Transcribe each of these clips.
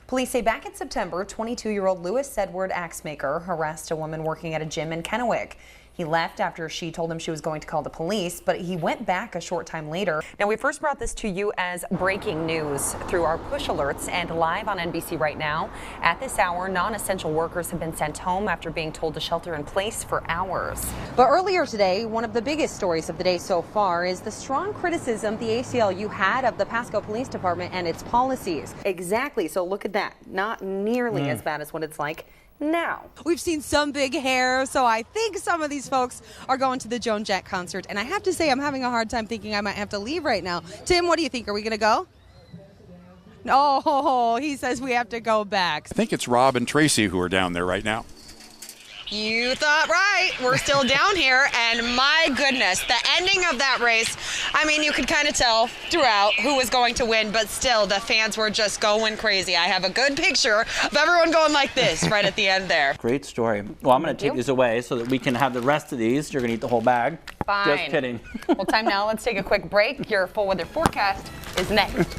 Police say back in September, 22-year-old Louis Edward Axemaker harassed a woman working at a gym in Kennewick. He left after she told him she was going to call the police, but he went back a short time later. Now, we first brought this to you as breaking news through our push alerts, and live on NBC right now. At this hour, non-essential workers have been sent home after being told to shelter in place for hours. But earlier today, one of the biggest stories of the day so far is the strong criticism the ACLU had of the Pasco Police Department and its policies. Exactly, so look at that. Not nearly as bad as what it's like now. We've seen some big hair, so I think some of these folks are going to the Joan Jett concert. And I have to say, I'm having a hard time thinking I might have to leave right now. Tim, what do you think? Are we going to go? No, he says we have to go back. I think it's Rob and Tracy who are down there right now. You thought right. We're still down here, and my goodness, the ending of that race, I mean, you could kind of tell throughout who was going to win, but still, the fans were just going crazy. I have a good picture of everyone going like this right at the end there. Great story. Well, I'm going to take these away so that we can have the rest of these. You're going to eat the whole bag. Fine. Just kidding. Well, time now. Let's take a quick break. Your full weather forecast is next.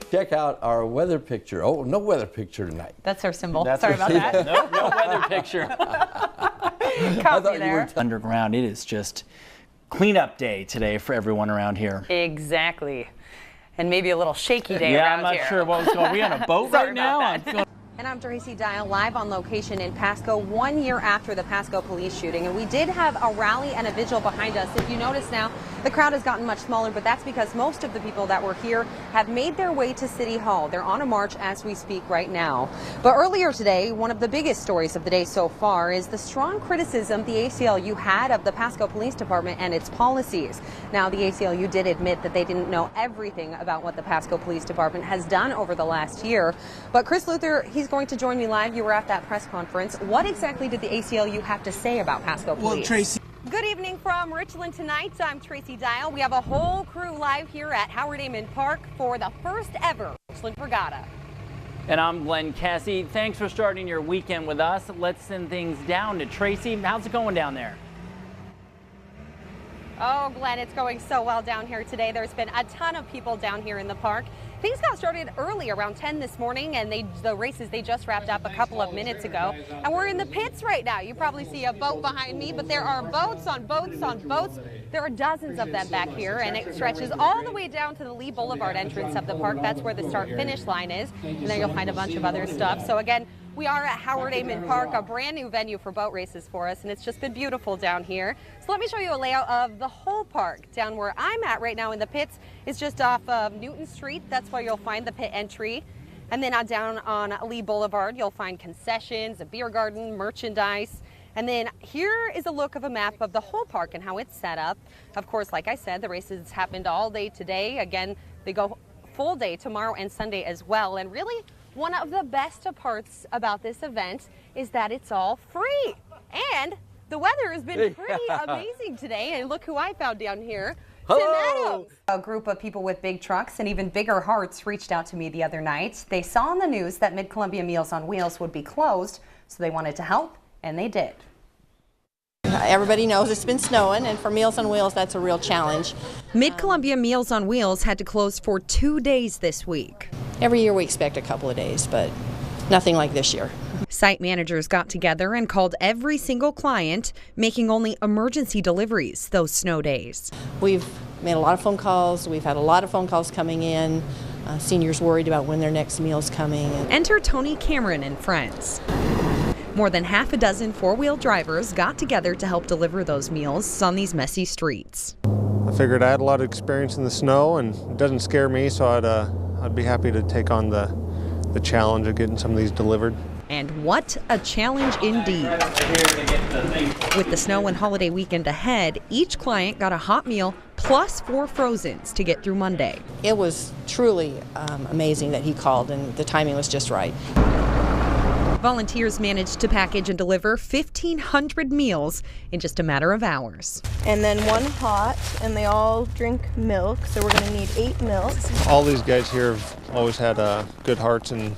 Check out our weather picture. Oh, no weather picture tonight. That's our symbol. That's Sorry about that. No weather picture. Caught me there. Underground, it is just cleanup day today for everyone around here. Exactly. And maybe a little shaky day Yeah, around I'm here. not sure what was going on. Are we on a boat Sorry right now? about that. And I'm Tracy Dial, live on location in Pasco 1 year after the Pasco police shooting. And we did have a rally and a vigil behind us. If you notice now, the crowd has gotten much smaller, but that's because most of the people that were here have made their way to City Hall. They're on a march as we speak right now. But earlier today, one of the biggest stories of the day so far is the strong criticism the ACLU had of the Pasco Police Department and its policies. Now, the ACLU did admit that they didn't know everything about what the Pasco Police Department has done over the last year. But Chris Luther, he's going to join me live. You were at that press conference. What exactly did the ACLU have to say about Pasco Police? Well, Tracy. Good evening from Richland tonight. I'm Tracy Dial. We have a whole crew live here at Howard Amon Park for the first ever Richland Regatta. And I'm Glenn Cassie. Thanks for starting your weekend with us. Let's send things down to Tracy. How's it going down there? Oh, Glenn, it's going so well down here today. There's been a ton of people down here in the park. Things got started early, around 10 this morning, and the races, they just wrapped up a couple of minutes ago. And we're in the pits right now. You probably see a boat behind me, but there are boats on boats on boats. There are dozens of them back here, and it stretches all the way down to the Lee Boulevard entrance of the park. That's where the start-finish line is, and there you'll find a bunch of other stuff. So again, we are at Howard Amon Park, a brand new venue for boat races for us, and it's just been beautiful down here. So let me show you a layout of the whole park. Down where I'm at right now in the pits is just off of Newton Street. That's where you'll find the pit entry. And then down on Lee Boulevard, you'll find concessions, a beer garden, merchandise. And then here is a look of a map of the whole park and how it's set up. Of course, like I said, the races happened all day today. Again, they go full day tomorrow and Sunday as well. And really, one of the best parts about this event is that it's all free. And the weather has been pretty amazing today. And look who I found down here. Tim Adams. A group of people with big trucks and even bigger hearts reached out to me the other night. They saw on the news that Mid-Columbia Meals on Wheels would be closed, so they wanted to help, and they did. Everybody knows it's been snowing, and for Meals on Wheels, that's a real challenge. Mid-Columbia Meals on Wheels had to close for 2 days this week. Every year we expect a couple of days, but nothing like this year. Site managers got together and called every single client, making only emergency deliveries those snow days. We've made a lot of phone calls. We've had a lot of phone calls coming in. Seniors worried about when their next meal's coming. Enter Tony Cameron and friends. More than half a dozen four-wheel drivers got together to help deliver those meals on these messy streets. I figured I had a lot of experience in the snow, and it doesn't scare me, so I'd be happy to take on the challenge of getting some of these delivered. And what a challenge indeed. With the snow and holiday weekend ahead, each client got a hot meal plus 4 frozens to get through Monday. It was truly amazing that he called, and the timing was just right. Volunteers managed to package and deliver 1,500 meals in just a matter of hours. And then 1 hot, and they all drink milk, so we're going to need 8 milks. All these guys here have always had good hearts and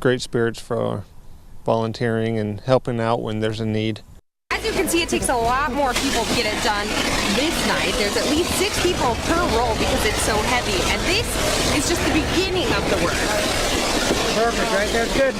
great spirits for volunteering and helping out when there's a need. As As you can see, it takes a lot more people to get it done this night. There's at least 6 people per roll because it's so heavy. And this is just the beginning of the work. Perfect, right there, good.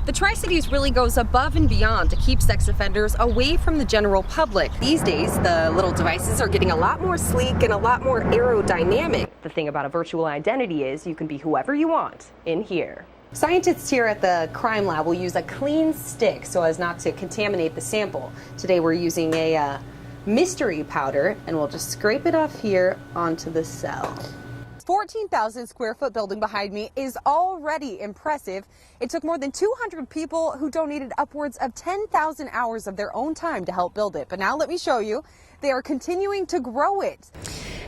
The Tri-Cities really goes above and beyond to keep sex offenders away from the general public. These days, the little devices are getting a lot more sleek and a lot more aerodynamic. The thing about a virtual identity is you can be whoever you want in here. Scientists here at the crime lab will use a clean stick so as not to contaminate the sample. Today we're using a mystery powder, and we'll just scrape it off here onto the cell. 14,000 square foot building behind me is already impressive. It took more than 200 people who donated upwards of 10,000 hours of their own time to help build it. But now let me show you, they are continuing to grow it.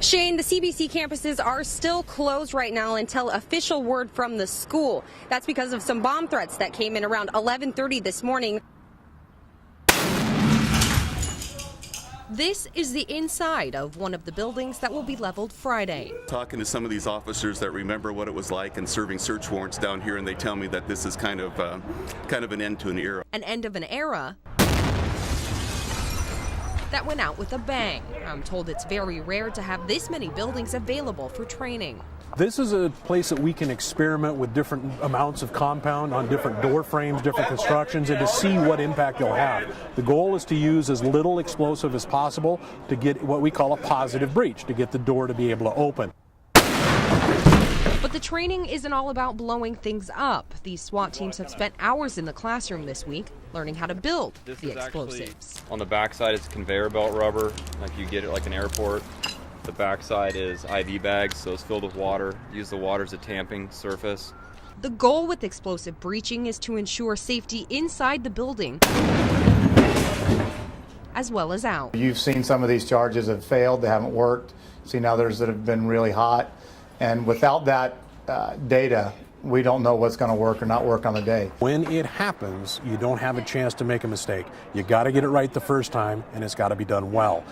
Shane, the CBC campuses are still closed right now until official word from the school. That's because of some bomb threats that came in around 11:30 this morning. This is the inside of one of the buildings that will be leveled Friday. Talking to some of these officers that remember what it was like and serving search warrants down here, and they tell me that this is kind of an end to an era. An end of an era that went out with a bang. I'm told it's very rare to have this many buildings available for training. This is a place that we can experiment with different amounts of compound on different door frames, different constructions, and to see what impact they'll have. The goal is to use as little explosive as possible to get what we call a positive breach, to get the door to be able to open. But the training isn't all about blowing things up. These SWAT teams have spent hours in the classroom this week learning how to build the explosives. On the backside, it's conveyor belt rubber, like you get it like an airport. The backside is IV bags, so it's filled with water. Use the water as a tamping surface. The goal with explosive breaching is to ensure safety inside the building as well as out. You've seen some of these charges have failed, they haven't worked. Seen others that have been really hot. And without that data, we don't know what's going to work or not work on the day. When it happens, you don't have a chance to make a mistake. You got to get it right the first time, and it's got to be done well.